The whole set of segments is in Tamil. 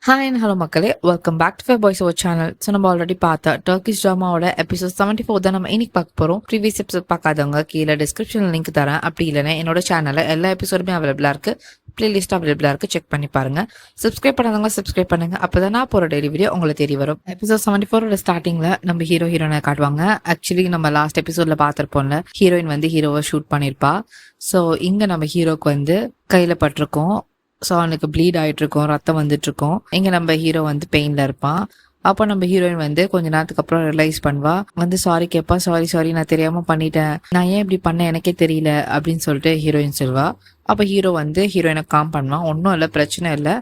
ஹாய் அண்ட் ஹலோ மக்களே, welcome back to voice over channel. So நம்ம ஆல்ரெடி பார்த்த டர்க்கிஷ் ட்ராமாவோட எபிசோட் 74 தான் நம்ம இன்னைக்கு பார்க்க போகிறோம். ப்ரீவியஸ் எபிசோட் பார்க்காதவங்க கீழே டிஸ்கிரிப்ஷனில் லிங்க் தரேன். அப்படி இல்லைன்னா என்னோட சேனலில் எல்லா எபிசோடுமே அவைலபிளாக இருக்குது, பிளேலிஸ்ட் அவைலபிளாக இருக்குது, செக் பண்ணி பாருங்கள். சப்ஸ்கிரைப் பண்ணாதவங்க சப்ஸ்கிரைப் பண்ணுங்கள், அப்போ தான் நான் போகிற டெய்லி வீடியோ உங்களுக்கு தேடி வரும். எபிசோட் 74 ஸ்டார்டிங்கில் நம்ம ஹீரோயினை காட்டுவாங்க. ஆக்சுவலி நம்ம லாஸ்ட் எபிசோடில் பார்த்துருப்போம்ல, ஹீரோயின் வந்து ஹீரோவை ஷூட் பண்ணியிருப்பா. ஸோ இங்கே நம்ம ஹீரோக்கு வந்து கையில் பட்டிருக்கோம். ஸோ அவனுக்கு ப்ளீட் ஆகிட்டு இருக்கும், ரத்தம் வந்துட்டு இருக்கும். இங்கே நம்ம ஹீரோ வந்து பெயினில் இருப்பான். அப்போ நம்ம ஹீரோயின் வந்து கொஞ்ச நேரத்துக்கு அப்புறம் ரியலைஸ் பண்ணுவா, வந்து சாரி கேட்பா. சாரி நான் தெரியாமல் பண்ணிட்டேன், நான் ஏன் இப்படி பண்ண எனக்கே தெரியல அப்படின்னு சொல்லிட்டு ஹீரோயின் சொல்வா. அப்போ ஹீரோ வந்து ஹீரோயினை காம் பண்ணுவான். ஒன்றும் இல்லை, பிரச்சனை இல்லை,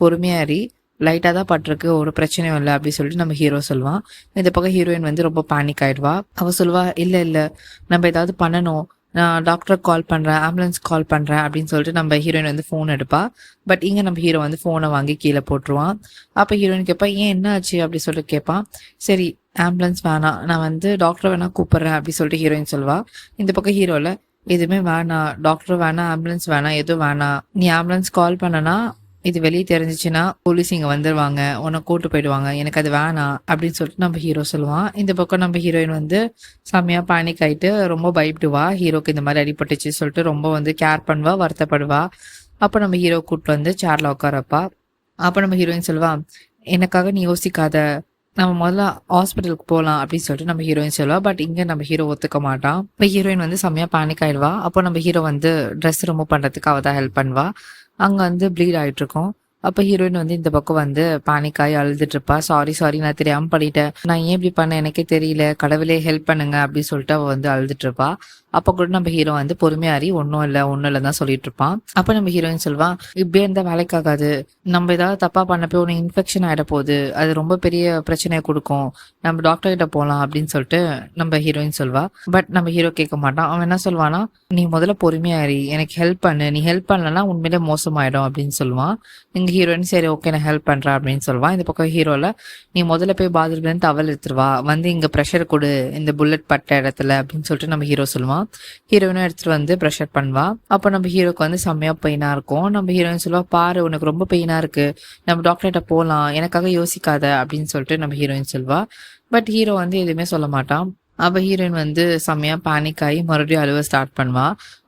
பொறுமையாரி, லைட்டாக தான் பட்டிருக்கு, ஒரு பிரச்சனையும் இல்லை அப்படி சொல்லிட்டு நம்ம ஹீரோ சொல்லுவான். இந்த பக்கம் ஹீரோயின் வந்து ரொம்ப பேனிக் ஆகிடுவா. அவள் சொல்வா, இல்லை நம்ம ஏதாவது பண்ணணும், நான் டாக்டருக்கு கால் பண்ணுறேன், ஆம்புலன்ஸ் கால் பண்ணுறேன் அப்படின்னு சொல்லிட்டு நம்ம ஹீரோயின் வந்து ஃபோன் எடுப்பா. பட் இங்கே நம்ம ஹீரோ வந்து ஃபோனை வாங்கி கீழே போட்டுருவான். அப்போ ஹீரோயின் கேட்பா, ஏன் என்ன ஆச்சு அப்படி சொல்லிட்டு கேட்பான். சரி, ஆம்புலன்ஸ் வேணாம், நான் வந்து டாக்டரை வேணா கூப்பிட்றேன் அப்படி சொல்லிட்டு ஹீரோயின் சொல்வா. இந்த பக்கம் ஹீரோவில் எதுவுமே வேணாம், டாக்டர் வேணாம், ஆம்புலன்ஸ் வேணாம், எதுவும் வேணாம், நீ ஆம்புலன்ஸ் கால் பண்ணனா இது வெளியே தெரிஞ்சிச்சுன்னா போலீஸ் இங்கே வந்துடுவாங்க, உன்னை கூட்டு போயிடுவாங்க, எனக்கு அது வேணாம் அப்படின்னு சொல்லிட்டு நம்ம ஹீரோ சொல்லுவான். இந்த பக்கம் நம்ம ஹீரோயின் வந்து செம்மையாக பேனிக் ஆகிட்டு ரொம்ப பயப்படுவா. ஹீரோக்கு இந்த மாதிரி அடிபட்டுச்சு சொல்லிட்டு ரொம்ப வந்து கேர் பண்ணுவா, வருத்தப்படுவா. அப்போ நம்ம ஹீரோ கூப்பிட்டு வந்து சேரில் உட்காரப்பா. அப்போ நம்ம ஹீரோயின் சொல்லுவா, எனக்காக நீ யோசிக்காத, நம்ம முதல்ல ஹாஸ்பிட்டலுக்கு போகலாம் அப்படின்னு சொல்லிட்டு நம்ம ஹீரோயின் சொல்லுவா. பட் இங்கே நம்ம ஹீரோ ஒத்துக்க மாட்டான். இப்போ ஹீரோயின் வந்து செம்மையாக பேனிக் ஆகிடுவா. அப்போ நம்ம ஹீரோ வந்து ட்ரெஸ் ரிமூவ் பண்ணுறதுக்கு அவள் தான் ஹெல்ப் பண்ணுவா. அங்கே வந்து ப்ளீட் ஆகிட்டு இருக்கும். அப்போ ஹீரோயின் வந்து இந்த பக்கம் வந்து பேனிக் ஆகி அழுதுட்டு இருப்பா. சாரி நான் தெரியாமல் பண்ணிட்டேன், நான் ஏன் இப்படி பண்ண எனக்கே தெரியல, கடவுளே ஹெல்ப் பண்ணுங்க அப்படின்னு சொல்லிட்டு அவள் வந்து அழுதுட்டு இருப்பா. அப்போ கூட நம்ம ஹீரோ வந்து பொறுமையாரி ஒன்றும் இல்லை தான் சொல்லிட்டு இருப்பான். அப்போ நம்ம ஹீரோயின் சொல்லுவான், இப்படியே இருந்தால் வேலைக்காகாது, நம்ம ஏதாவது தப்பாக பண்ண போய் உனக்கு இன்ஃபெக்ஷன் ஆகிட போகுது, அது ரொம்ப பெரிய பிரச்சனையை கொடுக்கும், நம்ம டாக்டர் கிட்ட போகலாம் அப்படின்னு சொல்லிட்டு நம்ம ஹீரோயின் சொல்வா. பட் நம்ம ஹீரோ கேட்க மாட்டான். அவன் என்ன சொல்வானா, நீ முதல்ல பொறுமையாரி, எனக்கு ஹெல்ப் பண்ணு, நீ ஹெல்ப் பண்ணலன்னா உண்மையிலே மோசமாயிடும் அப்படின்னு சொல்லுவான். எங்க ஹீரோயின் சரி ஓகே நான் ஹெல்ப் பண்றேன் அப்படின்னு சொல்லுவான். இந்த பக்கம் ஹீரோல, நீ முதல்ல போய் பாத்ரூம்லேருந்து டவல் எடுத்துருவா, வந்து இங்க ப்ரெஷர் கொடு இந்த புல்லட் பட்ட இடத்துல அப்படின்னு சொல்லிட்டு நம்ம ஹீரோ சொல்லுவான். ஹீரோயினும் எடுத்துட்டு வந்து ப்ரெஷர் பண்ணுவா. அப்போ நம்ம ஹீரோக்கு வந்து செம்மையா பெயினா இருக்கும். நம்ம ஹீரோயின் சொல்லுவா, பாரு உனக்கு ரொம்ப பெயினா இருக்கு, நம்ம டாக்டர்கிட்ட போகலாம், எனக்காக யோசிக்காத அப்படின்னு சொல்லிட்டு நம்ம ஹீரோயின் சொல்வா. பட் ஹீரோ வந்து எதுவுமே சொல்ல மாட்டான். அப்போ ஹீரோயின் வந்து செம்மையா பேனிக் ஆகி மறுபடியும் அழுவ ஸ்டார்ட் பண்ணுவா.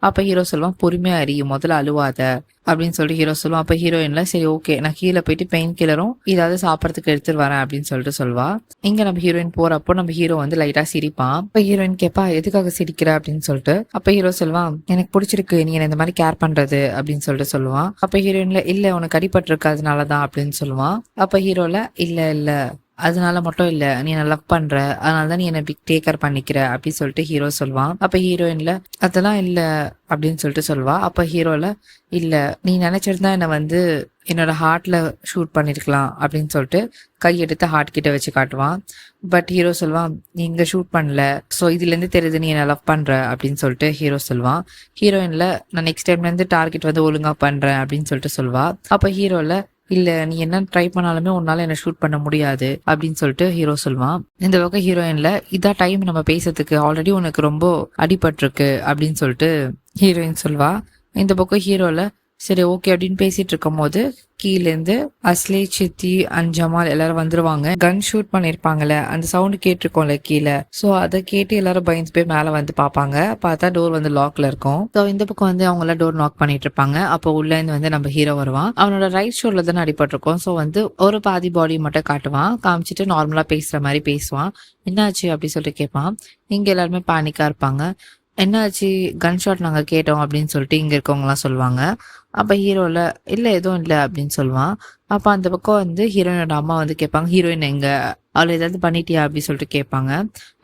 அப்போ ஹீரோ சொல்லுவான், பொறுமையா அறி, முதல்ல அழுவாத அப்படின்னு சொல்லிட்டு ஹீரோ சொல்லுவான். அப்போ ஹீரோயின்ல சரி ஓகே நான் கீழே போயிட்டு பெயின் கில்லரும் ஏதாவது சாப்பிட்றதுக்கு எடுத்துட்டு வரேன் அப்படின்னு சொல்லிட்டு சொல்வா. இங்க நம்ம ஹீரோயின் போறப்போ நம்ம ஹீரோ வந்து லைட்டா சிரிப்பான். அப்ப ஹீரோயின் கேட்பா, எதுக்காக சிரிக்கிற அப்படின்னு சொல்லிட்டு. அப்ப ஹீரோ சொல்லுவான், எனக்கு பிடிச்சிருக்கு நீ என்ன இந்த மாதிரி கேர் பண்றது அப்படின்னு சொல்லிட்டு சொல்லுவான். அப்ப ஹீரோயின்ல, இல்ல உனக்கு அடிபட்டிருக்கு அதனாலதான் அப்படின்னு சொல்லுவான். அப்ப ஹீரோல, இல்ல அதனால மட்டும் இல்ல, நீ என்ன லவ் பண்ற, அதனாலதான் நீ என்ன பிக் டேக்கர் பண்ணிக்கிற அப்படின்னு சொல்லிட்டு ஹீரோ சொல்லுவான். அப்ப ஹீரோயின்ல, அதெல்லாம் இல்ல அப்படின்னு சொல்லிட்டு சொல்வா. அப்ப ஹீரோல, இல்ல நீ நினைச்சிருந்தா என்ன வந்து என்னோட ஹார்ட்ல ஷூட் பண்ணிருக்கலாம் அப்படின்னு சொல்லிட்டு கை எடுத்து ஹார்ட் கிட்ட வச்சு காட்டுவான். பட் ஹீரோ சொல்லுவான், நீ இங்க ஷூட் பண்ணல, ஸோ இதுல இருந்து தெரியுது நீ என்ன லவ் பண்ற அப்படின்னு சொல்லிட்டு ஹீரோ சொல்லுவான். ஹீரோயின்ல, நான் நெக்ஸ்ட் டைம்ல இருந்து டார்கெட் வந்து ஒழுங்கா பண்றேன் அப்படின்னு சொல்லிட்டு சொல்வா. அப்ப ஹீரோல, இல்ல நீ என்ன ட்ரை பண்ணாலுமே உன்னால என்ன ஷூட் பண்ண முடியாது அப்படின்னு சொல்லிட்டு ஹீரோ சொல்லுவான். இந்த பக்கம் ஹீரோயின்ல, இதான் டைம் நம்ம பேசுறதுக்கு, ஆல்ரெடி உனக்கு ரொம்ப அடிபட்டிருக்கு அப்படின்னு சொல்லிட்டு ஹீரோயின் சொல்வா. இந்த பக்கம் ஹீரோல, சரி ஓகே அப்படின்னு பேசிட்டு இருக்கும் போது கீழேருந்து அஸ்லே, சித்தி அண்ட் ஜமால் எல்லாரும் வந்துருவாங்க. கன் ஷூட் பண்ணிருப்பாங்கல்ல, அந்த சவுண்டு கேட்டிருக்கோம்ல கீழே. ஸோ அதை கேட்டு எல்லாரும் பயந்து போய் மேலே வந்து பார்ப்பாங்க. பார்த்தா டோர் வந்து லாக்ல இருக்கும். ஸோ இந்த பக்கம் வந்து அவங்க எல்லாம் டோர் நாக் பண்ணிட்டு இருப்பாங்க. அப்போ உள்ள இருந்து வந்து நம்ம ஹீரோ வருவான். அவனோட ரைட் ஷோல்டர் தானே அடிபட்டிருக்கும். ஸோ வந்து ஒரு பாதி பாடி மட்டும் காட்டுவான், காமிச்சிட்டு நார்மலா பேசுற மாதிரி பேசுவான். என்னாச்சு அப்படி சொல்லிட்டு கேட்பான். இங்க எல்லாருமே பேனிக்கா இருப்பாங்க. என்னாச்சு, கன் ஷாட் நாங்கள் கேட்டோம் அப்படின்னு சொல்லிட்டு இங்கே இருக்கவங்கலாம் சொல்லுவாங்க. அப்போ ஹீரோவில், இல்லை எதுவும் இல்லை அப்படின்னு சொல்லுவான். அப்போ அந்த பக்கம் வந்து ஹீரோயினோட அம்மா வந்து கேட்பாங்க, ஹீரோயின் எங்க, அவளை ஏதாவது பண்ணிட்டியா அப்படின்னு சொல்லிட்டு கேட்பாங்க.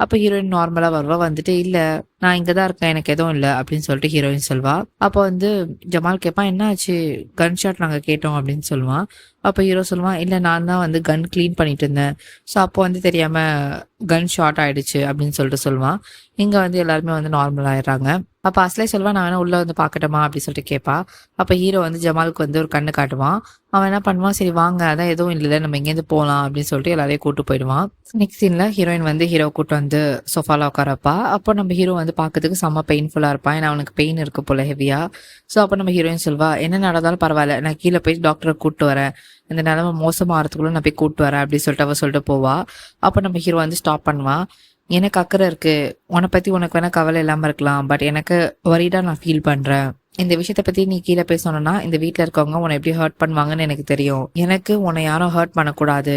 அப்போ ஹீரோயின் நார்மலாக வருவா, வந்துட்டு இல்லை நான் இங்கே தான் இருக்கேன், எனக்கு எதுவும் இல்லை அப்படின்னு சொல்லிட்டு ஹீரோயின் சொல்வா. அப்போ வந்து ஜமால் கேட்பான், என்ன ஆச்சு, கன் ஷாட் நாங்கள் கேட்டோம் அப்படின்னு சொல்லுவான். அப்போ ஹீரோ சொல்லுவான், இல்லை நான் தான் வந்து கன் க்ளீன் பண்ணிட்டு இருந்தேன், ஸோ அப்போ வந்து தெரியாமல் கன் ஷாட் ஆயிடுச்சு அப்படின்னு சொல்லிட்டு சொல்லுவான். இங்கே வந்து எல்லாருமே வந்து நார்மல் ஆயிடுறாங்க. அப்ப அஸ்லே சொல்வா, "நான் வேணா உள்ள வந்து பார்க்கட்டுமா?" அப்படி சொல்லிட்டு கேட்பா. அப்ப ஹீரோ வந்து ஜமாலுக்கு வந்து ஒரு கண்ணு காட்டுவான். அவன் என்ன பண்ணுவான், "சரி வாங்க, அதான் எதுவும் இல்லல, நம்ம இங்கேருந்து போலாம்" அப்படின்னு சொல்லிட்டு எல்லாரையும் கூட்டு போயிடுவான். நெக்ஸ்ட் சீன்ல ஹீரோயின் வந்து ஹீரோவ கூட்டு வந்து சோஃபால உட்கார வைப்பா. அப்போ நம்ம ஹீரோ வந்து பார்க்கறதுக்கு செம்ம பெயின்ஃபுல்லா இருப்பான். ஏன்னா அவனுக்கு பெயின் இருக்கு போல ஹெவியா. ஸோ அப்போ நம்ம ஹீரோயின் சொல்வா, "என்ன நடந்தாலும் பரவாயில்ல, நான் கீழ போய் டாக்டர கூட்டு வரேன். இந்த நிலைமை மோசமாகறதுக்குள்ள நான் போய் கூட்டு வரேன்" அப்படின்னு சொல்லிட்டு அவ சொல்லிட்டு போவா. அப்போ நம்ம ஹீரோ வந்து ஸ்டாப் பண்ணுவான். "எனக்கு அக்கறை இருக்கு. உன்னை பத்தி உனக்கு வேணா கவலை இல்லாம இருக்கலாம். பட் எனக்கு வொரிடா நான் ஃபீல் பண்றேன். இந்த விஷயத்த பத்தி நீ கீழ போய் சொன்னனா, இந்த வீட்ல இருக்கவங்க உன்னை எப்படி ஹர்ட் பண்ணுவாங்கன்னு எனக்கு தெரியும். எனக்கு உன்னை யாரும் ஹர்ட் பண்ணக்கூடாது.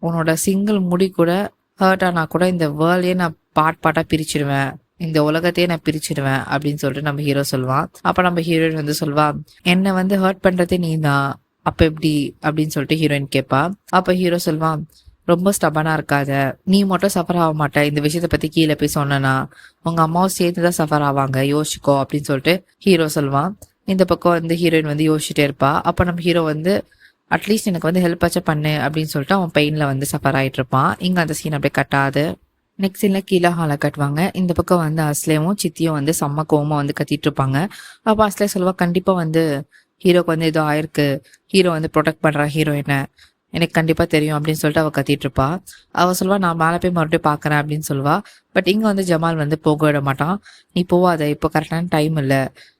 உன்னோட சிங்கிள் முடி கூட ஹர்ட் ஆனா கூட இந்த வேர்ல்டே நான் பார்ட்டா பிரிச்சிடுவேன். இந்த உலகத்தையே நான் பிரிச்சிடுவேன்" அப்படின்னு சொல்லிட்டு நம்ம ஹீரோ சொல்வான். அப்ப நம்ம ஹீரோயின் வந்து சொல்வா, "என்னை வந்து ஹர்ட் பண்றதே நீதான். அப்ப எப்படி?" அப்படின்னு சொல்லிட்டு ஹீரோயின் கேட்பா. அப்ப ஹீரோ சொல்வான், "ரொம்ப ஸ்டபனா இருக்காத. நீ மட்டும் சஃபர் ஆக மாட்ட. இந்த விஷயத்த பத்தி கீழே போய் சொன்னனா, உங்க அம்மாவும் சேர்த்துதான் சஃபர் ஆவாங்க. யோசிச்சுக்கோ" அப்படின்னு சொல்லிட்டு ஹீரோ சொல்வான். இந்த பக்கம் வந்து ஹீரோயின் வந்து யோசிச்சுட்டே இருப்பா. அப்ப நம்ம ஹீரோ வந்து, "அட்லீஸ்ட் எனக்கு வந்து ஹெல்ப் ஆச்சும் பண்ணு" அப்படின்னு சொல்லிட்டு அவன் பெயின்ல வந்து சஃபர் ஆயிட்டு இருப்பான். இங்க அந்த சீன் அப்படியே கட்டாது. நெக்ஸ்ட் சீன்ல கீழே ஹாலை கட்டுவாங்க. இந்த பக்கம் வந்து அஸ்லேவும் சித்தியும் வந்து செம்ம கோவமா வந்து கத்திட்டு இருப்பாங்க. அப்ப அஸ்லே சொல்வா, "கண்டிப்பா வந்து ஹீரோக்கு வந்து ஏதோ ஆயிருக்கு. ஹீரோ வந்து ப்ரொடெக்ட் பண்றா ஹீரோயினை. எனக்கு கண்டிப்பா தெரியும்" அப்படின்னு சொல்லிட்டு அவ கத்திட்டு இருப்பா. அவ சொல்வா, "நான் மேலே போய் மறுபடியும் பார்க்கறேன்" அப்படின்னு சொல்வா. பட் இங்க வந்து ஜமால் வந்து போக விட மாட்டான். "நீ போவாத, இப்போ கரெக்டான டைம் இல்ல.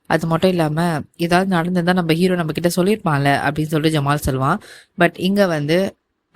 அது மட்டும் இல்லாம ஏதாவது நடந்திருந்தா நம்ம ஹீரோ நம்ம கிட்ட சொல்லியிருப்பான்ல" அப்படின்னு சொல்லிட்டு ஜமால் சொல்வான். பட் இங்க வந்து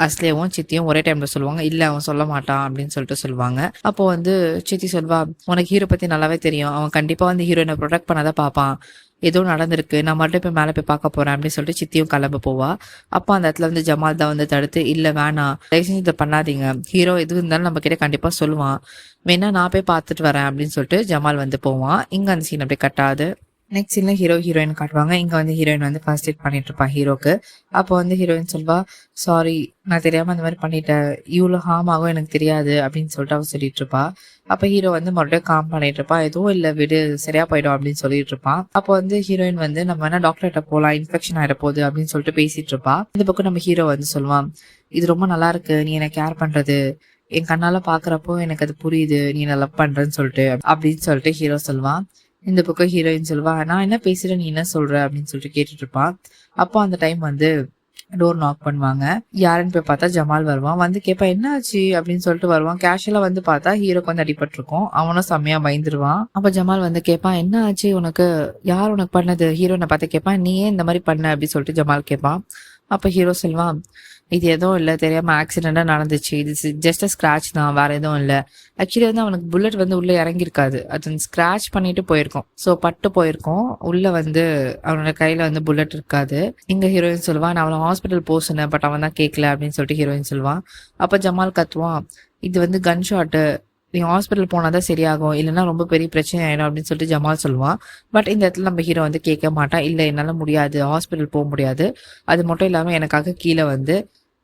அஸ்லேவும் சித்தியும் ஒரே டைம்ல சொல்லுவாங்க, "இல்ல அவன் சொல்ல மாட்டான்" அப்படின்னு சொல்லிட்டு சொல்லுவாங்க. அப்போ வந்து சித்தி சொல்வா, "உனக்கு ஹீரோ பத்தி நல்லாவே தெரியும். அவன் கண்டிப்பா வந்து ஹீரோயினை ப்ரொடெக்ட் பண்ணாதான் பார்ப்பான். ஏதோ நடந்திருக்கு. நான் மறுபடியும் போய் மேலே போய் பார்க்க போறேன்" அப்படின்னு சொல்லிட்டு சித்தியும் கிளம்ப போவா. அப்போ அந்த இடத்துல வந்து ஜமால் தான் வந்து தடுத்து, "இல்ல வேணாம். தயவு செஞ்சு இதை பண்ணாதீங்க. ஹீரோ எது இருந்தாலும் நம்ம கிட்ட கண்டிப்பா சொல்லுவான். வேணா நான் போய் பார்த்துட்டு வரேன்" அப்படின்னு சொல்லிட்டு ஜமால் வந்து போவான். இங்க அந்த சீன் அப்படியே கட்டாது. நெக்ஸ்ட் சீன்ல ஹீரோ ஹீரோயின் காட்டுவாங்க. இங்க வந்து ஹீரோயின் வந்து ஃபர்ஸ்ட் எய்ட் பண்ணிட்டு இருப்பா ஹீரோக்கு. அப்போ வந்து ஹீரோயின் சொல்வா, "சாரி, நான் தெரியாம அந்த மாதிரி பண்ணிட்டேன். இவ்வளோ ஹார்ம் ஆகும் எனக்கு தெரியாது" அப்படின்னு சொல்லிட்டு அவ சொல்லிட்டு இருப்பா. அப்ப ஹீரோ வந்து மறுபடியும் காம் பண்ணிட்டு இருப்பான். "எதுவும் இல்ல விடு, சரியா போயிடும்" அப்படின்னு சொல்லிட்டு இருப்பான். அப்போ வந்து ஹீரோயின் வந்து, "நம்ம வேணா டாக்டர்கிட்ட போலாம், இன்ஃபெக்ஷன் ஆயிட போகுது" அப்படின்னு சொல்லிட்டு பேசிட்டு இருப்பா. இந்த பக்கம் நம்ம ஹீரோ வந்து சொல்லுவான், "இது ரொம்ப நல்லா இருக்கு, நீ என்ன கேர் பண்றது. என் கண்ணால பாக்குறப்போ எனக்கு அது புரியுது, நீ என்ன லவ் பண்றேன்னு சொல்லிட்டு" அப்படின்னு சொல்லிட்டு ஹீரோ சொல்லுவான். இந்த பக்கம் ஹீரோயின் சொல்வா, "நான் என்ன பேசுறேன், நீ என்ன சொல்ற" அப்படின்னு சொல்லிட்டு கேட்டுட்டு இருப்பான். அப்போ அந்த டைம் வந்து டோர் நாக் பண்ணுவாங்க. யாருன்னு போய் பார்த்தா ஜமால் வருவான். வந்து கேட்பான், "என்ன ஆச்சு?" அப்படின்னு சொல்லிட்டு வருவான். கேஷுவலா வந்து பார்த்தா ஹீரோக்கு வந்து அடிபட்டிருக்கும். அவனும் செம்மையா பயந்துருவான். அப்ப ஜமால் வந்து கேட்பான், "என்ன ஆச்சு உனக்கு? யார் உனக்கு பண்ணது?" ஹீரோனை பார்த்து கேட்பான். "நீ ஏன் இந்த மாதிரி பண்ண?" அப்படின்னு சொல்லிட்டு ஜமால் கேட்பான். அப்ப ஹீரோ சொல்வான், "இது எதுவும் இல்ல. தெரியாம ஆக்சிடென்ட்டா நடந்துச்சு. இது ஜஸ்ட் ஸ்கிராட்ச் தான். வேற எதுவும் இல்ல." ஆக்சுவலி வந்து அவனுக்கு புல்லட் வந்து உள்ள இறங்கியிருக்காது. அது ஸ்கிராட்ச் பண்ணிட்டு போயிருக்கும். ஸோ பட்டு போயிருக்கும். உள்ள வந்து அவனோட கையில வந்து புல்லட் இருக்காது. இங்க ஹீரோயின் சொல்லுவா, "நான் அவனை ஹாஸ்பிட்டல் போ சொன்னேன். பட் அவன் தான் கேட்கல" அப்படின்னு சொல்லிட்டு ஹீரோயின் சொல்லுவான். அப்ப ஜமால் கத்துவான், "இது வந்து கன் ஷாட்டு. நீ ஹாஸ்பிட்டல் போனாதான் சரியாகும். இல்லைன்னா ரொம்ப பெரிய பிரச்சனை ஆயிடும்" அப்படின்னு சொல்லிட்டு ஜமால் சொல்லுவான். பட் இந்த இடத்துல நம்ம ஹீரோ வந்து கேட்க மாட்டான். "இல்ல என்னால முடியாது. ஹாஸ்பிட்டல் போக முடியாது. அது மட்டும் இல்லாம எனக்காக கீழே வந்து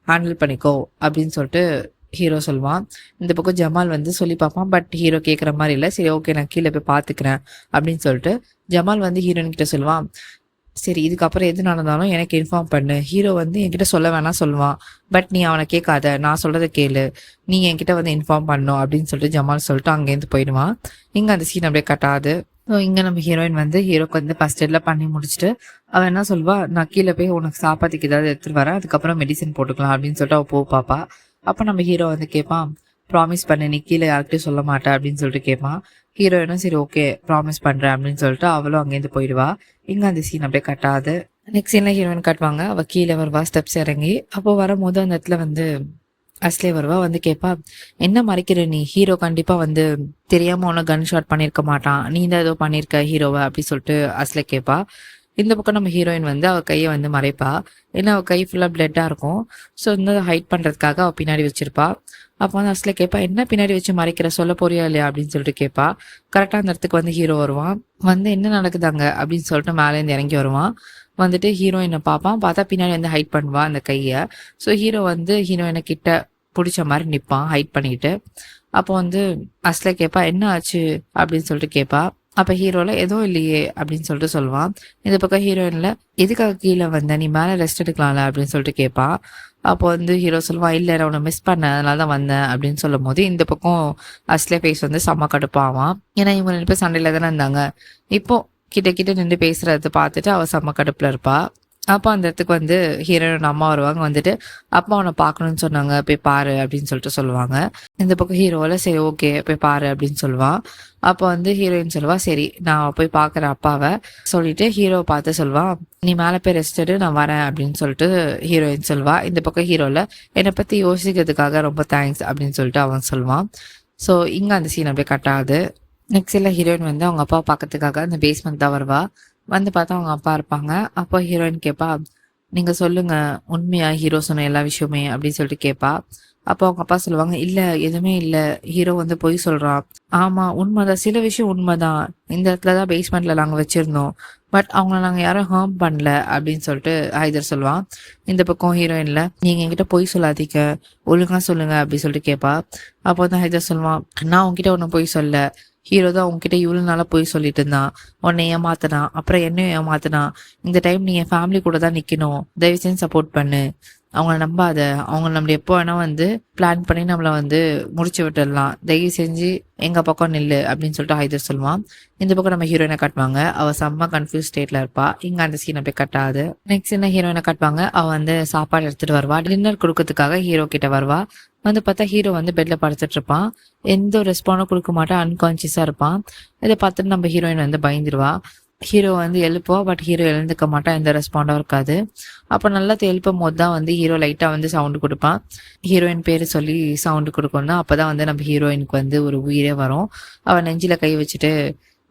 ஹேண்டில் பண்ணிக்கோ" அப்படின்னு சொல்லிட்டு ஹீரோ சொல்வான். இந்த பக்கம் ஜமால் வந்து சொல்லி பார்ப்பான். பட் ஹீரோ கேட்குற மாதிரி இல்லை. "சரி ஓகே, நான் கீழே போய் பார்த்துக்கிறேன்" அப்படின்னு சொல்லிட்டு ஜமால் வந்து ஹீரோயின் கிட்ட சொல்லுவான். "சரி, இதுக்கப்புறம் எது நடந்தாலும் எனக்கு இன்ஃபார்ம் பண்ணு. ஹீரோ வந்து என்கிட்ட சொல்ல வேணாம் சொல்லுவான். பட் நீ அவனை கேட்காத. நான் சொல்றதை கேளு. நீ என்கிட்ட வந்து இன்ஃபார்ம் பண்ணும்" அப்படின்னு சொல்லிட்டு ஜமால் சொல்லிட்டு அங்கேருந்து போயிடுவான். இங்க அந்த சீன் அப்படியே கட்டாது. ஸோ இங்க நம்ம ஹீரோயின் வந்து ஹீரோக்கு வந்து ஃபர்ஸ்ட் எய்ட்ல பண்ணி முடிச்சுட்டு அவன் என்ன சொல்வா, "நான் கீழே போய் உனக்கு சாப்பாட்டுக்கு ஏதாவது எடுத்துட்டு வரேன். அதுக்கப்புறம் மெடிசன் போட்டுக்கலாம்" அப்படின்னு சொல்லிட்டு அவ பாப்பா. அப்ப நம்ம ஹீரோ வந்து கேட்பான், "ப்ராமிஸ் பண்ணு, நீ கீழே யார்கிட்டயும் சொல்ல மாட்ட" அப்படின்னு சொல்லிட்டு கேட்பான். ஹீரோயினும் சரி ஓகே ப்ராமிஸ் பண்றேன் அப்படின்னு சொல்லிட்டு அவளும் அங்கேருந்து போயிடுவா. இங்க அந்த சீன் அப்படியே கட்டாது. நெக்ஸ்ட் சீன்ல ஹீரோயின் காட்டுவாங்க. அவ கீழே வருவா ஸ்டெப்ஸ் இறங்கி. அப்போ வரும்போது அந்த இடத்துல வந்து அஸ்லே வருவா. வந்து கேட்பா, "என்ன மறைக்கிற நீ? ஹீரோ கண்டிப்பா வந்து தெரியாம உன்னை கன் ஷாட் பண்ணியிருக்க மாட்டான். நீ தான் ஏதோ பண்ணியிருக்க ஹீரோவை" அப்படி சொல்லிட்டு அஸ்லே கேட்பா. இந்த பக்கம் நம்ம ஹீரோயின் வந்து அவ கையை வந்து மறைப்பா. ஏன்னா அவ கை ஃபுல்லா பிளட்டா இருக்கும். ஸோ இந்த ஹைட் பண்றதுக்காக அவ பின்னாடி வச்சிருப்பா. அப்போ வந்து அஸ்லே கேட்பா, "என்ன பின்னாடி வச்சு மறைக்கிற? சொல்ல போறியா இல்லையா?" அப்படின்னு சொல்லிட்டு கேட்பா. கரெக்டா அந்த இடத்துக்கு வந்து ஹீரோ வருவான். வந்து "என்ன நடக்குதாங்க?" அப்படின்னு சொல்லிட்டு மேலேருந்து இறங்கி வருவான். வந்துட்டு ஹீரோயினை பார்ப்பான். பார்த்தா பின்னாடி வந்து ஹைட் பண்ணுவா அந்த கையை. ஸோ ஹீரோ வந்து ஹீரோயினை கிட்ட புடிச்ச மாதிரி நிப்பான் ஹைட் பண்ணிட்டு. அப்போ வந்து அஸ்லே கேட்பா, "என்ன ஆச்சு?" அப்படின்னு சொல்லிட்டு கேட்பா. அப்ப ஹீரோல எதுவும் இல்லையே அப்படின்னு சொல்லிட்டு சொல்லுவான். இந்த பக்கம் ஹீரோயின்ல எதுக்காக கீழே வந்த, நீ மேல ரெஸ்ட் எடுக்கலாம்ல அப்படின்னு சொல்லிட்டு கேட்பா. அப்போ வந்து ஹீரோ சொல்லுவான், இல்ல நான் உன்னை மிஸ் பண்ணேன் அதனால தான் வந்தேன் அப்படின்னு சொல்லும் போது இந்த பக்கம் அஸ்லே ஃபேஸ் வந்து செம்ம கடுப்பாவான். ஏன்னா இவங்க 2 பேரும் சண்டையில தானே இருந்தாங்க. இப்போ கிட்ட கிட்ட நின்று பேசுறத பார்த்துட்டு அவ செம்ம கடுப்புல இருப்பா. அப்போ அந்த இடத்துக்கு வந்து ஹீரோயின் அம்மா வருவாங்க. வந்துட்டு அப்பா உன்னை பார்க்கணும்னு சொன்னாங்க போய் பாரு அப்படின்னு சொல்லிட்டு சொல்லுவாங்க. இந்த பக்கம் ஹீரோவில் சரி ஓகே போய் பாரு அப்படின்னு சொல்லுவான். அப்போ வந்து ஹீரோயின் சொல்லுவா, சரி நான் போய் பார்க்குறேன் அப்பாவை சொல்லிட்டு ஹீரோவை பார்த்து சொல்லுவான், நீ மேலே போய் ரெஸ்ட் எடு நான் வரேன் அப்படின்னு சொல்லிட்டு ஹீரோயின் சொல்லுவா. இந்த பக்கம் ஹீரோவில் என்னை பற்றி யோசிக்கிறதுக்காக ரொம்ப தேங்க்ஸ் அப்படின்னு சொல்லிட்டு அவன் சொல்லுவான். ஸோ இங்கே அந்த சீன் அப்படியே கட் ஆகுது. நெக்ஸ்ட் இல்லை ஹீரோயின் வந்து அவங்க அப்பா பார்க்கறதுக்காக அந்த பேஸ்மெண்ட் தான் வருவா. வந்து பார்த்தா அவங்க அப்பா இருப்பாங்க. அப்போ ஹீரோயின் கேட்பா, நீங்க சொல்லுங்க உண்மையா ஹீரோ சொன்ன எல்லா விஷயமே அப்படின்னு சொல்லிட்டு கேட்பா. அப்போ அவங்க அப்பா சொல்லுவாங்க, இல்ல எதுவுமே இல்ல, ஹீரோ வந்து பொய் சொல்றான். ஆமா உண்மைதான், சில விஷயம் உண்மைதான், இந்த இடத்துல தான் பேஸ்மெண்ட்ல நாங்க வச்சிருந்தோம், பட் அவங்கள நாங்க யாரும் ஹார்ம் பண்ணல அப்படின்னு சொல்லிட்டு ஹைதர் சொல்லுவான். இந்த பக்கம் ஹீரோயின்ல, நீங்க என்கிட்ட பொய் சொல்லாதீங்க, ஒழுங்கா சொல்லுங்க அப்படின்னு சொல்லிட்டு கேட்பா. அப்போ தான் ஹைதர் சொல்லுவான், நான் உன்கிட்ட ஒன்றும் பொய் சொல்ல, ஹீரோ தான் உன்கிட்ட இவ்வளவு நாளா போய் சொல்லிட்டு இருந்தான், உன்னை ஏமாத்தினான், அப்புறம் என்னையும் ஏமாத்தினான். இந்த டைம் நீ என் ஃபேமிலி கூட தான் நிக்கணும், தயவு செஞ்சு சப்போர்ட் பண்ணு, அவங்கள நம்பாத, அவங்க நம்மள எப்போ வேணா வந்து பிளான் பண்ணி நம்மள வந்து முடிச்சு விட்டுடலாம், தயவு செஞ்சு எங்க பக்கம் நில்லு அப்படின்னு சொல்லிட்டு ஹைதர் சொல்லுவான். இந்த பக்கம் நம்ம ஹீரோயினை காட்டுவாங்க. அவ செம்ம கன்ஃபியூஸ் ஸ்டேட்ல இருப்பா. இங்க அந்த சீனை போய் கட்டாது. நெக்ஸ்ட் என்ன ஹீரோயினை காட்டுவாங்க. அவ வந்து சாப்பாடு எடுத்துட்டு வருவா. டின்னர் கொடுக்கறதுக்காக ஹீரோ கிட்ட வருவா. வந்து பார்த்தா ஹீரோ வந்து பெட்ல படுத்துட்டு இருப்பான். எந்த ஒரு ரெஸ்பாண்டும் கொடுக்க மாட்டான், அன்கான்சியஸா இருப்பான். இதை பார்த்துட்டு நம்ம ஹீரோயின் வந்து பயந்துருவா. ஹீரோ வந்து எழுப்புவா, பட் ஹீரோ எழுந்துக்க மாட்டான், எந்த ரெஸ்பாண்டும் இருக்காது. அப்போ நல்லா எழுப்பும் போது தான் வந்து ஹீரோ லைட்டா வந்து சவுண்டு கொடுப்பான். ஹீரோயின் பேரு சொல்லி சவுண்டு கொடுக்கணும். அப்பதான் வந்து நம்ம ஹீரோயினுக்கு வந்து ஒரு உயிரே வரும். அவன் நெஞ்சில கை வச்சுட்டு,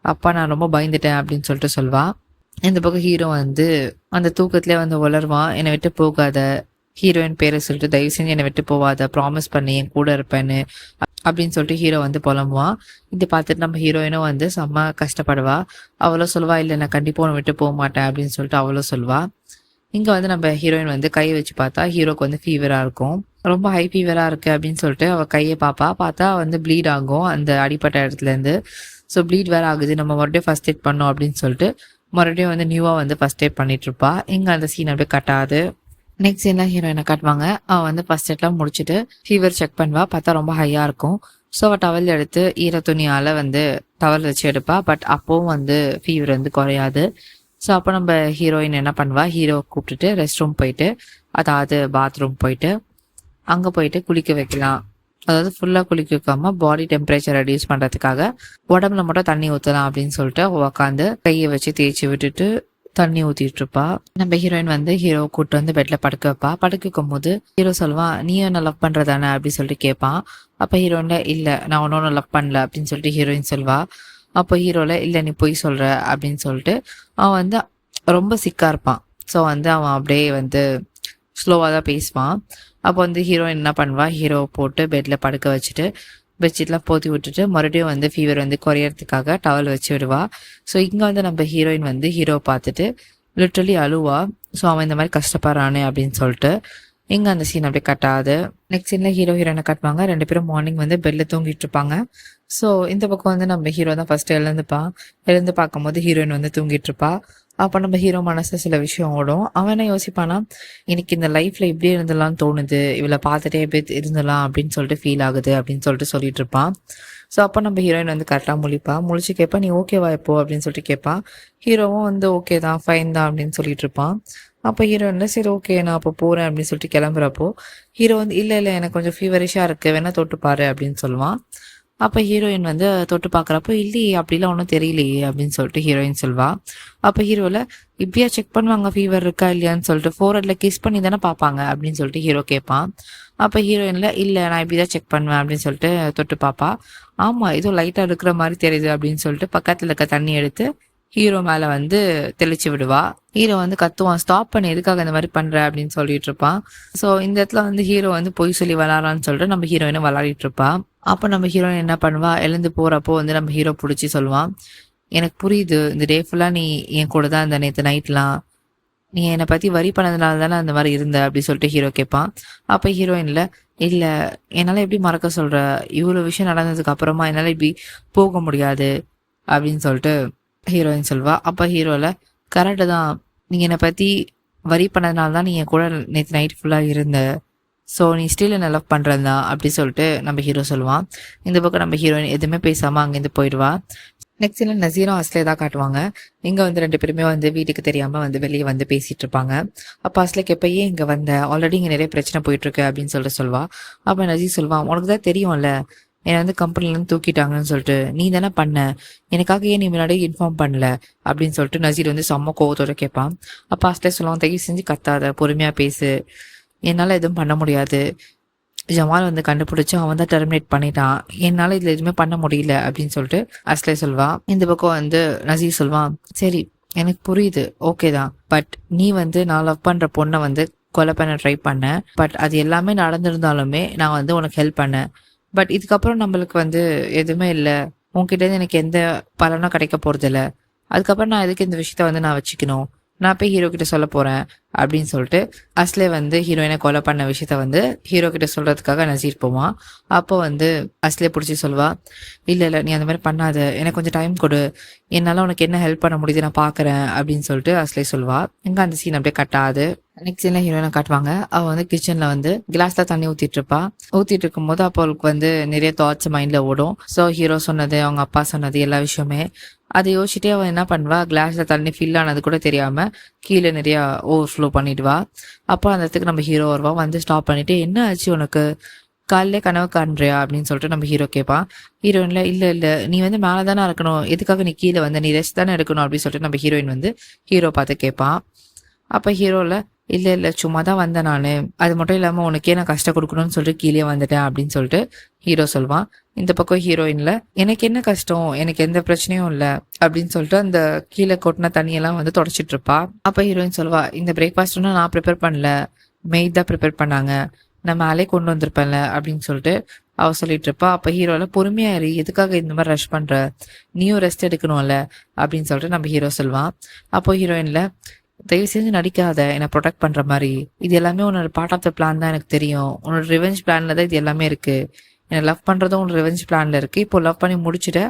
அப்பா நான் ரொம்ப பயந்துட்டேன் அப்படின்னு சொல்லிட்டு சொல்வா. இந்த பக்கம் ஹீரோ வந்து அந்த தூக்கத்திலே வந்து உளருவான், என்னை விட்டு போகாத, ஹீரோயின் பேரை சொல்லிட்டு தயவு செஞ்சு என்னை விட்டு போவாத, ப்ராமிஸ் பண்ணி என் கூட இருப்பேன்னு அப்படின்னு சொல்லிட்டு ஹீரோ வந்து புலம்புவான். இதை பார்த்துட்டு நம்ம ஹீரோயினும் வந்து செம்ம கஷ்டப்படுவா. அவளோ சொல்லுவா, இல்லை நான் கண்டிப்பாக உன்னை விட்டு போக மாட்டேன் அப்படின்னு சொல்லிட்டு அவளோ சொல்லுவா. இங்க வந்து நம்ம ஹீரோயின் வந்து கை வச்சு பார்த்தா ஹீரோக்கு வந்து ஃபீவரா இருக்கும். ரொம்ப ஹை ஃபீவரா இருக்கு அப்படின்னு சொல்லிட்டு அவ கையை பார்த்தா வந்து ப்ளீட் ஆகும் அந்த அடிப்பட்ட இடத்துல இருந்து. ஸோ ப்ளீட் வேற ஆகுது, நம்ம மறுபடியும் ஃபர்ஸ்ட் எய்ட் பண்ணோம் அப்படின்னு சொல்லிட்டு மறுபடியும் வந்து நியூவா வந்து ஃபர்ஸ்ட் எய்ட் பண்ணிட்டு இருப்பா. இங்க அந்த சீன் அப்படியே கட்டாது. நெக்ஸ்ட் என்ன ஹீரோயினை காட்டுவாங்க. அவன் வந்து ஃபர்ஸ்ட் எய்ட்லாம் முடிச்சுட்டு ஃபீவர் செக் பண்ணுவா. பார்த்தா ரொம்ப ஹையா இருக்கும். ஸோ அவள் டவல் எடுத்து ஈர துணியால வந்து டவல் வச்சு எடுப்பா. பட் அப்பவும் வந்து ஃபீவர் வந்து குறையாது. ஸோ அப்போ நம்ம ஹீரோயின் என்ன பண்ணுவா, ஹீரோ கூப்பிட்டுட்டு ரெஸ்ட் ரூம் போயிட்டு, அதாவது பாத்ரூம் போயிட்டு அங்கே போயிட்டு குளிக்க வைக்கலாம். அதாவது ஃபுல்லாக குளிக்க வைக்காம பாடி டெம்பரேச்சர் ரெடியூஸ் பண்ணுறதுக்காக உடம்புல மட்டும் தண்ணி ஊற்றலாம் அப்படின்னு சொல்லிட்டு உக்காந்து கையை வச்சு தேய்ச்சி விட்டுட்டு தண்ணி ஊத்திட்டு இருப்பா. நம்ம ஹீரோயின் வந்து ஹீரோ கூட்டு வந்து பெட்ல படுக்க வைப்பா. படுக்க வைக்கும் போது ஹீரோ சொல்லுவான், நீ என்ன லவ் பண்றதானே அப்படின்னு சொல்லிட்டு கேட்பான். அப்ப ஹீரோயின்ல, இல்ல நான் ஒன்னும் லவ் பண்ணல அப்படின்னு சொல்லிட்டு ஹீரோயின் சொல்வா. அப்போ ஹீரோல, இல்ல நீ பொய் சொல்ற அப்படின்னு சொல்லிட்டு அவன் வந்து ரொம்ப சிக்கா இருப்பான். ஸோ வந்து அவன் அப்படியே வந்து ஸ்லோவா தான் பேசுவான். அப்போ வந்து ஹீரோயின் என்ன பண்ணுவா, ஹீரோ போட்டு பெட்ல படுக்க வச்சுட்டு பெட்ஷீட்லாம் போத்தி விட்டுட்டு மறுபடியும் வந்து ஃபீவர் வந்து குறையறதுக்காக டவல் வச்சு விடுவா. ஸோ இங்கே வந்து நம்ம ஹீரோயின் வந்து ஹீரோ பார்த்துட்டு லிட்ரலி அழுவா. ஸோ அவன் இந்த மாதிரி கஷ்டப்படுறானே அப்படின்னு சொல்லிட்டு இங்கே அந்த சீன் அப்படியே கட்டாது. நெக்ஸ்ட் சீனில் ஹீரோ ஹீரோயினை காட்டுவாங்க. 2 பேரும் மார்னிங் வந்து பெட்ல தூங்கிட்டு இருப்பாங்க. ஸோ இந்த பக்கம் வந்து நம்ம ஹீரோ தான் ஃபர்ஸ்ட் எழுந்துப்பான். எழுந்து பார்க்கும்போது ஹீரோயின் வந்து தூங்கிட்டு இருப்பா. அப்போ நம்ம ஹீரோ மனசுல சில விஷயம் ஓடும். அவன் என்ன யோசிப்பானா, எனக்கு இந்த லைஃப்ல இப்படியே இருந்துடலாம்னு தோணுது, இவளை பார்த்துட்டே எப்படி இருந்துடலாம் அப்படின்னு சொல்லிட்டு ஃபீல் ஆகுது அப்படின்னு சொல்லிட்டு இருப்பான். ஸோ அப்போ நம்ம ஹீரோயின் வந்து கரெக்டாக முழிச்சு கேட்பா, நீ ஓகேவா இப்போ அப்படின்னு சொல்லிட்டு கேட்பான். ஹீரோவும் வந்து ஓகே தான், ஃபைன் தான் அப்படின்னு சொல்லிட்டு இருப்பான். அப்போ ஹீரோயின் சரி ஓகே நான் அப்போ போறேன் அப்படின்னு சொல்லிட்டு கிளம்புறப்போ ஹீரோ வந்து இல்லை எனக்கு கொஞ்சம் ஃபீவரிஷா இருக்கு, வேணா தொட்டு பாரு அப்படின்னு சொல்லுவான். அப்போ ஹீரோயின் வந்து தொட்டு பார்க்குறப்போ, இல்லையே அப்படிலாம் ஒன்றும் தெரியலையே அப்படின்னு சொல்லிட்டு ஹீரோயின் சொல்வா. அப்போ ஹீரோவில், இப்படியா செக் பண்ணுவாங்க ஃபீவர் இருக்கா இல்லையான்னு சொல்லிட்டு, ஃபோர்ஹெட்ல கிஸ் பண்ணி தானே பார்ப்பாங்க அப்படின்னு சொல்லிட்டு ஹீரோ கேட்பான். அப்போ ஹீரோயின்ல, இல்லை நான் இப்படி தான் செக் பண்ணுவேன் அப்படின்னு சொல்லிட்டு தொட்டு பார்ப்பா. ஆமாம் ஏதோ லைட்டாக இருக்கிற மாதிரி தெரியுது அப்படின்னு சொல்லிட்டு பக்கத்தில் இருக்க தண்ணி எடுத்து ஹீரோ மேலே வந்து தெளிச்சு விடுவா. ஹீரோ வந்து கத்துவான், ஸ்டாப் பண்ணி எதுக்காக இந்த மாதிரி பண்ற அப்படின்னு சொல்லிட்டு இருப்பான். ஸோ இந்த இடத்துல வந்து ஹீரோ வந்து பொய் சொல்லி விளாட்றான்னு சொல்லிட்டு நம்ம ஹீரோயினை விளாடிட்டு இருப்பா. அப்போ நம்ம ஹீரோயின் என்ன பண்ணுவா, எழுந்து போறப்போ வந்து நம்ம ஹீரோ பிடிச்சி சொல்லுவான், எனக்கு புரியுது இந்த டே ஃபுல்லா நீ என் கூட தான் இந்த நேற்று நைட்லாம் நீ என்னை பத்தி வரி பண்ணதுனால தானே அந்த மாதிரி இருந்த அப்படின்னு சொல்லிட்டு ஹீரோ கேட்பான். அப்போ ஹீரோயின்ல, இல்ல என்னால எப்படி மறக்க சொல்ற, இவ்வளவு விஷயம் நடந்ததுக்கு அப்புறமா என்னால இப்படி போக முடியாது, அப்படின்னு சொல்லிட்டு ஹீரோயின் சொல்வா. அப்போ ஹீரோவில் கரெக்டு தான், நீங்கள் என்னை பற்றி வரி பண்ணதுனால தான் நீங்கள் கூட நேற்று நைட் ஃபுல்லாக இருந்த, ஸோ நீ ஸ்டில் என்ன லவ் பண்ணுறது தான் அப்படி சொல்லிட்டு நம்ம ஹீரோ சொல்லுவான். இந்த பக்கம் நம்ம ஹீரோயின் எதுவுமே பேசாமல் அங்கேருந்து போயிடுவா. நெக்ஸ்ட் சீனில் நசீரும் அஸ்லே தான் காட்டுவாங்க. இங்கே வந்து 2 பேருமே வந்து வீட்டுக்கு தெரியாமல் வந்து வெளியே வந்து பேசிகிட்டு இருப்பாங்க. அப்போ அஸ்லேக்கு எப்போ ஏன் இங்கே வந்த, ஆல்ரெடி இங்கே நிறைய பிரச்சனை போயிட்டுருக்கு அப்படின்னு சொல்லிட்டு சொல்வா. அப்போ நசீர் சொல்வான், உனக்கு தான் தெரியும்ல என்னை வந்து கம்பெனிலேருந்து தூக்கிட்டாங்கன்னு சொல்லிட்டு, நீ தானே பண்ண, எனக்காக ஏன் நீ முன்னாடியே இன்ஃபார்ம் பண்ணல அப்படின்னு சொல்லிட்டு நசீர் வந்து செம்ம கோவத்தோட கேட்பான். அப்போ அஸ்லே சொல்லுவான், தயவு செஞ்சு கத்தாத, பொறுமையாக பேசு, என்னால் எதுவும் பண்ண முடியாது, ஜமால் வந்து கண்டுபிடிச்சு அவன் தான் டெர்மினேட் பண்ணிட்டான், என்னால் இதில் எதுவுமே பண்ண முடியல அப்படின்னு சொல்லிட்டு அஸ்லே சொல்வான். இந்த பக்கம் வந்து நசீர் சொல்வான், சரி எனக்கு புரியுது, ஓகே தான், பட் நீ வந்து நான் லவ் பண்ணுற பொண்ணை வந்து கொலை பண்ண ட்ரை பண்ண, பட் அது எல்லாமே நடந்திருந்தாலுமே நான் வந்து உனக்கு ஹெல்ப் பண்ணேன், பட் இதுக்கப்புறம் நம்மளுக்கு வந்து எதுவுமே இல்லை, உன்கிட்ட எனக்கு எந்த பலனும் கிடைக்க போகிறதில்ல, அதுக்கப்புறம் நான் எதுக்கு இந்த விஷயத்த வந்து நான் வச்சுக்கணும், நான் போய் ஹீரோ கிட்ட சொல்ல போகிறேன் அப்படின்னு சொல்லிட்டு அஸ்லே வந்து ஹீரோயினை கொலை பண்ண விஷயத்த வந்து ஹீரோ கிட்ட சொல்கிறதுக்காக நசீர் போவான். அப்போ வந்து அஸ்லே பிடிச்சி சொல்வா, இல்லை நீ அந்த மாதிரி பண்ணாத, எனக்கு கொஞ்சம் டைம் கொடு, என்னால் உனக்கு என்ன ஹெல்ப் பண்ண முடியுது நான் பார்க்குறேன் அப்படின்னு சொல்லிட்டு அஸ்லே சொல்வா. இங்கே அந்த சீன் அப்படியே கட்டாது. நெக்ஸ்ட் சீனில் ஹீரோயினை காட்டுவாங்க. அவள் வந்து கிச்சனில் வந்து கிளாஸில் தண்ணி ஊற்றிட்டு இருப்பா. ஊற்றிட்டு இருக்கும்போது அப்போ அவளுக்கு வந்து நிறைய தாட்ஸ் மைண்டில் ஓடும். ஸோ ஹீரோ சொன்னது, அவங்க அப்பா சொன்னது, எல்லா விஷயமே அதை யோசிச்சுட்டே அவன் என்ன பண்ணுவா, கிளாஸில் தண்ணி ஃபில் ஆனது கூட தெரியாமல் கீழே நிறையா ஓவர்ஃப்ளோ பண்ணிடுவா. அப்போ அந்த இடத்துக்கு நம்ம ஹீரோ வருவா. வந்து ஸ்டாப் பண்ணிவிட்டு, என்ன ஆச்சு உனக்கு, காலையிலே கனவு காண்றியா அப்படின்னு சொல்லிட்டு நம்ம ஹீரோ கேட்பான். ஹீரோயினில் இல்லை நீ வந்து மேலே தானே இருக்கணும், எதுக்காக நீ கீழே வந்து நீ ரெஸ்ட் தானே எடுக்கணும் அப்படின்னு சொல்லிட்டு நம்ம ஹீரோயின் வந்து ஹீரோ பார்த்து கேட்பான். அப்போ ஹீரோவில் இல்லை சும்மா தான் வந்தேன் நான், அது மட்டும் இல்லாமல் உனக்கே நான் கஷ்டம் கொடுக்கணும்னு சொல்லிட்டு கீழே வந்துட்டேன் அப்படின்னு சொல்லிட்டு ஹீரோ சொல்வான். இந்த பக்கம் ஹீரோயினில் எனக்கு என்ன கஷ்டம், எனக்கு எந்த பிரச்சனையும் இல்லை அப்படின்னு சொல்லிட்டு அந்த கீழே கொட்டின தண்ணியெல்லாம் வந்து தொடச்சிட்டு இருப்பா. அப்போ ஹீரோயின் சொல்வா, இந்த பிரேக்ஃபாஸ்ட்னா நான் ப்ரிப்பேர் பண்ணல, மெய்ட் தான் ப்ரிப்பேர் பண்ணாங்க, நான் மேலே கொண்டு வந்திருப்பேன்ல அப்படின்னு சொல்லிட்டு அவள் சொல்லிட்டு இருப்பா. அப்போ ஹீரோவில் பொறுமையாரு, எதுக்காக இந்த மாதிரி ரஷ் பண்ணுற, நீயும் ரெஸ்ட் எடுக்கணும்ல அப்படின்னு சொல்லிட்டு நம்ம ஹீரோ சொல்வான். அப்போ ஹீரோயினில் தயவு செஞ்சு நடிக்காத, என்னை ப்ரொடெக்ட் பண்ணுற மாதிரி, இது எல்லாமே உன்னோட பார்ட் ஆஃப் த பிளான் தான் எனக்கு தெரியும், உன்னோட ரிவெஞ்ச் பிளானில் தான் இது எல்லாமே இருக்குது, என்னை லவ் பண்ணுறதும் உன்னோட ரிவெஞ்ச் பிளானில் இருக்குது, இப்போ லவ் பண்ணி முடிச்சுட்ட,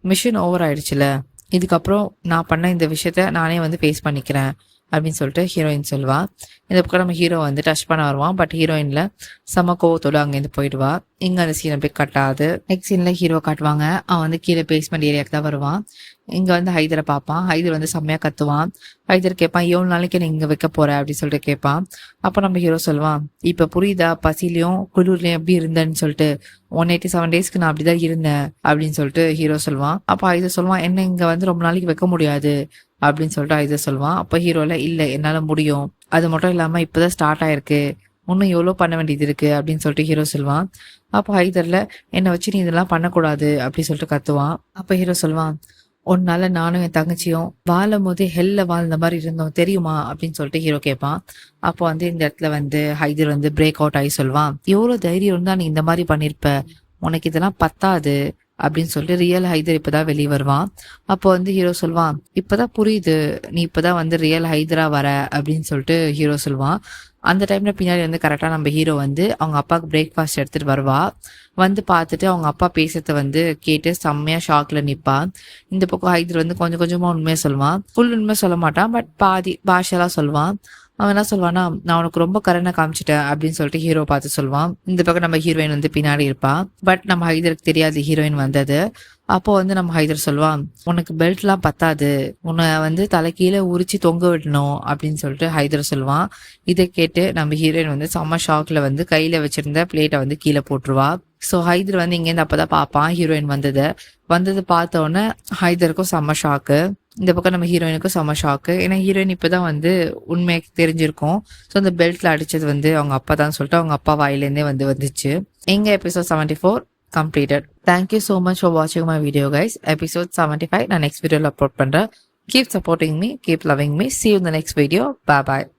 மிஷின் ஓவர் ஆயிடுச்சுல, இதுக்கப்புறம் நான் பண்ண இந்த விஷயத்த நானே வந்து ஃபேஸ் பண்ணிக்கிறேன் அப்படின்னு சொல்லிட்டு ஹீரோயின் சொல்வா. இந்த பக்கம் நம்ம ஹீரோ வந்து டச் பண்ண வருவான். பட் ஹீரோயினில் செம கோவத்தோடு அங்கேருந்து போயிடுவா. இங்கே அந்த சீனை போய் கட்டாது. நெக்ஸ்ட் சீனில் ஹீரோ காட்டுவாங்க. அவன் வந்து கீழே பேஸ்மெண்ட் ஏரியாவுக்கு தான் வருவான். இங்கே வந்து ஹைதரை பார்ப்பான். ஹைதர் வந்து செம்மையாக கத்துவான். ஹைதர் கேட்பான், எவ்வளோ நாளைக்கு நீ இங்கே வைக்க போகிற அப்படின்னு சொல்லிட்டு கேட்பான். அப்போ நம்ம ஹீரோ சொல்லுவான், இப்போ புரியுதா, பசிலையும் குளிர்லையும் எப்படி இருந்தேன்னு சொல்லிட்டு, 187 டேஸ்க்கு நான் அப்படிதான் இருந்தேன் அப்படின்னு சொல்லிட்டு ஹீரோ சொல்லுவான். அப்போ ஹைதர் சொல்லுவான், என்ன இங்கே வந்து ரொம்ப நாளைக்கு வைக்க முடியாது அப்படின்னு சொல்லிட்டு ஹைதர் சொல்லுவான். அப்போ ஹீரோல இல்லை என்னால் முடியும், அது மட்டும் இல்லாமல் இப்போதான் ஸ்டார்ட் ஆயிருக்கு, இன்னும் எவ்வளோ பண்ண வேண்டியது இருக்குது அப்படின்னு சொல்லிட்டு ஹீரோ சொல்லுவான். அப்போ ஹைதரில் என்னை வச்சு நீ இதெல்லாம் பண்ணக்கூடாது அப்படின்னு சொல்லிட்டு கத்துவான். அப்போ ஹீரோ சொல்லுவான், உன்னால நானும் என் தங்கச்சியும் வாழும் போதே ஹெல்ல வாழ்ந்த மாதிரி இருந்தோம் தெரியுமா அப்படின்னு சொல்லிட்டு ஹீரோ கேட்பான். அப்போ வந்து இந்த இடத்துல வந்து ஹைதர் வந்து பிரேக் அவுட் ஆகி சொல்வான், எவ்வளோ தைரியம் இருந்தா நீ இந்த மாதிரி பண்ணியிருப்ப, உனக்கு இதெல்லாம் பத்தாது அப்படின்னு சொல்லிட்டு ரியல் ஹைதர் இப்போதான் வெளியே வருவான். அப்போ வந்து ஹீரோ சொல்வான், இப்போதான் புரியுது நீ இப்போதான் வந்து ரியல் ஹைதரா வர அப்படின்னு சொல்லிட்டு ஹீரோ சொல்வான். அந்த டைம்ல பின்னாடி வந்து கரெக்டாக நம்ம ஹீரோ வந்து அவங்க அப்பாவுக்கு பிரேக்ஃபாஸ்ட் எடுத்துட்டு வருவா. வந்து பார்த்துட்டு அவங்க அப்பா பேசுறத வந்து கேட்டு செம்மையா ஷாக்ல நிற்பா. இந்த பக்கம் ஹைதர் வந்து கொஞ்சம் கொஞ்சமா உண்மையை சொல்லுவான். ஃபுல் உண்மை சொல்ல மாட்டான், பட் பாதி பாஷெல்லாம் சொல்லுவான். அவன் என்ன சொல்வானா, நான் உனக்கு ரொம்ப கருணை காமிச்சிட்டேன் அப்படின்னு சொல்லிட்டு ஹீரோ பார்த்து சொல்லுவான். இந்த பக்கம் நம்ம ஹீரோயின் வந்து பின்னாடி இருப்பா. பட் நம்ம ஹைதருக்கு தெரியாது ஹீரோயின் வந்தது. அப்போ வந்து நம்ம ஹைதர் சொல்லுவான், உனக்கு பெல்ட்லாம் பத்தாது, உன்னை வந்து தலைக்கீழே உரிச்சு தொங்க விடணும் அப்படின்னு சொல்லிட்டு ஹைதர் சொல்லுவான். இதை கேட்டு நம்ம ஹீரோயின் வந்து செம்ம ஷாக்ல வந்து கையில வச்சிருந்த பிளேட்டை வந்து கீழே போட்டுருவா. ஸோ ஹைதர் வந்து இங்கேருந்து அப்பதான் பார்ப்பான் ஹீரோயின் வந்தது பார்த்த உடனே ஹைதருக்கும் செம்ம ஷாக்கு. இந்த பக்கம் நம்ம ஹீரோயினுக்கும் செம்ம ஷாக்கு. ஏன்னா ஹீரோயின் இப்போதான் வந்து உண்மையை தெரிஞ்சிருக்கும். ஸோ அந்த பெல்ட்ல அடிச்சது வந்து அவங்க அப்பா தான் சொல்லிட்டு அவங்க அப்பா வாயிலேருந்தே வந்துச்சு. எங்க episode 74 completed. Thank you so much for watching my video guys. Episode 75 நான் next video upload பண்றேன். Keep supporting me, keep loving me. See you in the next video. Bye bye.